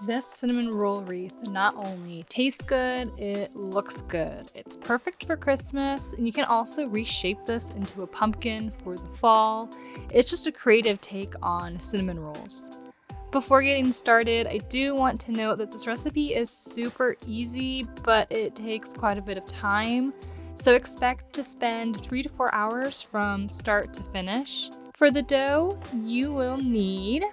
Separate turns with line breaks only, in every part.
This cinnamon roll wreath not only tastes good, it looks good. It's perfect for Christmas, and you can also reshape this into a pumpkin for the fall. It's just a creative take on cinnamon rolls. Before getting started, I do want to note that this recipe is super easy, but it takes quite a bit of time. So expect to spend 3 to 4 hours from start to finish. For the dough, you will need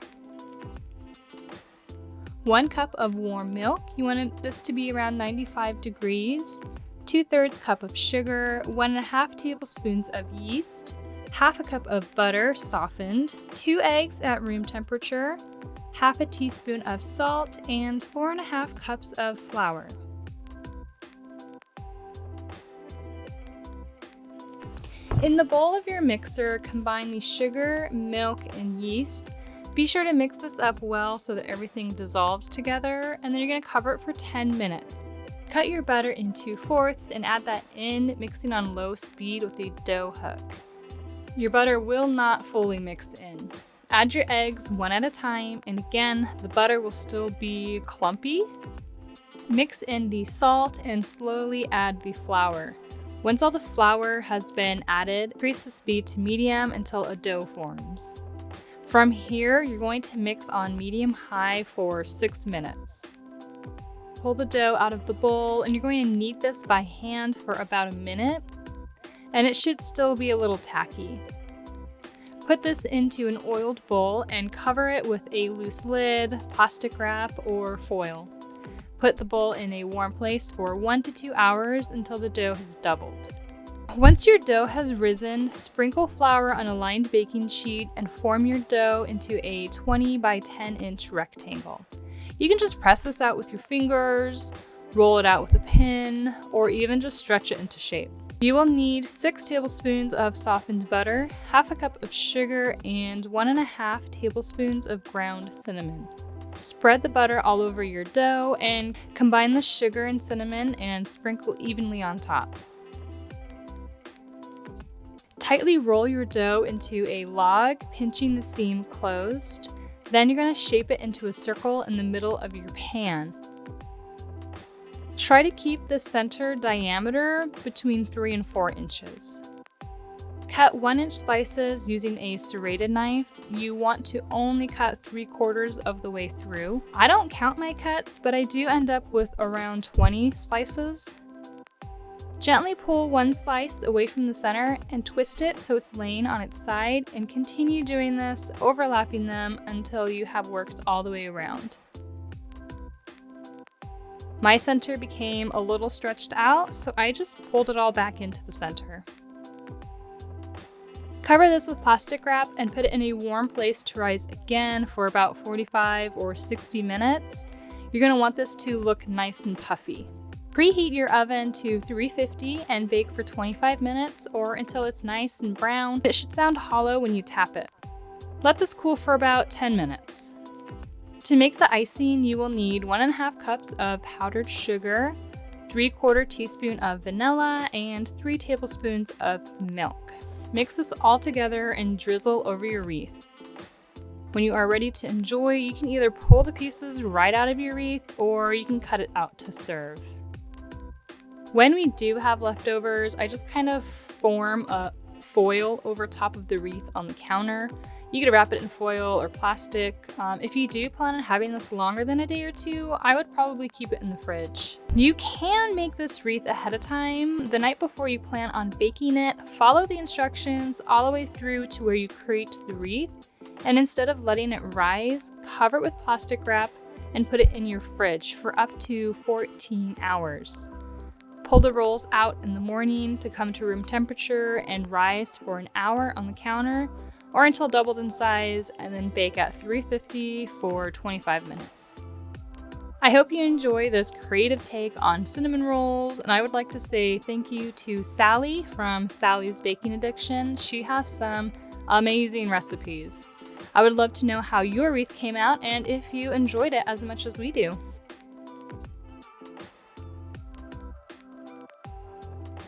1 cup of warm milk. You want this to be around 95 degrees. 2/3 cup of sugar, 1.5 tablespoons of yeast, 1/2 cup of butter softened, 2 eggs at room temperature, 1/2 teaspoon of salt, and 4.5 cups of flour. In the bowl of your mixer, combine the sugar, milk, and yeast. Be sure to mix this up well so that everything dissolves together, and then you're going to cover it for 10 minutes. Cut your butter into fourths and add that in, mixing on low speed with a dough hook. Your butter will not fully mix in. Add your eggs one at a time, and again, the butter will still be clumpy. Mix in the salt and slowly add the flour. Once all the flour has been added, increase the speed to medium until a dough forms. From here, you're going to mix on medium-high for 6 minutes. Pull the dough out of the bowl, and you're going to knead this by hand for about a minute, and it should still be a little tacky. Put this into an oiled bowl and cover it with a loose lid, plastic wrap, or foil. Put the bowl in a warm place for 1 to 2 hours until the dough has doubled. Once your dough has risen, sprinkle flour on a lined baking sheet and form your dough into a 20 by 10 inch rectangle. You can just press this out with your fingers, roll it out with a pin, or even just stretch it into shape. You will need 6 tablespoons of softened butter, 1/2 cup of sugar, and 1.5 tablespoons of ground cinnamon. Spread the butter all over your dough and combine the sugar and cinnamon and sprinkle evenly on top. Tightly roll your dough into a log, pinching the seam closed. Then you're going to shape it into a circle in the middle of your pan. Try to keep the center diameter between 3 and 4 inches. Cut 1-inch slices using a serrated knife. You want to only cut 3/4 of the way through. I don't count my cuts, but I do end up with around 20 slices. Gently pull one slice away from the center and twist it so it's laying on its side, and continue doing this, overlapping them until you have worked all the way around. My center became a little stretched out, so I just pulled it all back into the center. Cover this with plastic wrap and put it in a warm place to rise again for about 45 or 60 minutes. You're going to want this to look nice and puffy. Preheat your oven to 350 and bake for 25 minutes or until it's nice and brown. It should sound hollow when you tap it. Let this cool for about 10 minutes. To make the icing, you will need 1.5 cups of powdered sugar, 3/4 teaspoon of vanilla, and 3 tablespoons of milk. Mix this all together and drizzle over your wreath. When you are ready to enjoy, you can either pull the pieces right out of your wreath or you can cut it out to serve. When we do have leftovers, I just kind of form a foil over top of the wreath on the counter. You could wrap it in foil or plastic. If you do plan on having this longer than a day or two, I would probably keep it in the fridge. You can make this wreath ahead of time. The night before you plan on baking it, follow the instructions all the way through to where you create the wreath, and instead of letting it rise, cover it with plastic wrap and put it in your fridge for up to 14 hours. Pull the rolls out in the morning to come to room temperature and rise for an hour on the counter or until doubled in size, and then bake at 350 for 25 minutes. I hope you enjoy this creative take on cinnamon rolls, and I would like to say thank you to Sally from Sally's Baking Addiction. She has some amazing recipes. I would love to know how your wreath came out and if you enjoyed it as much as we do.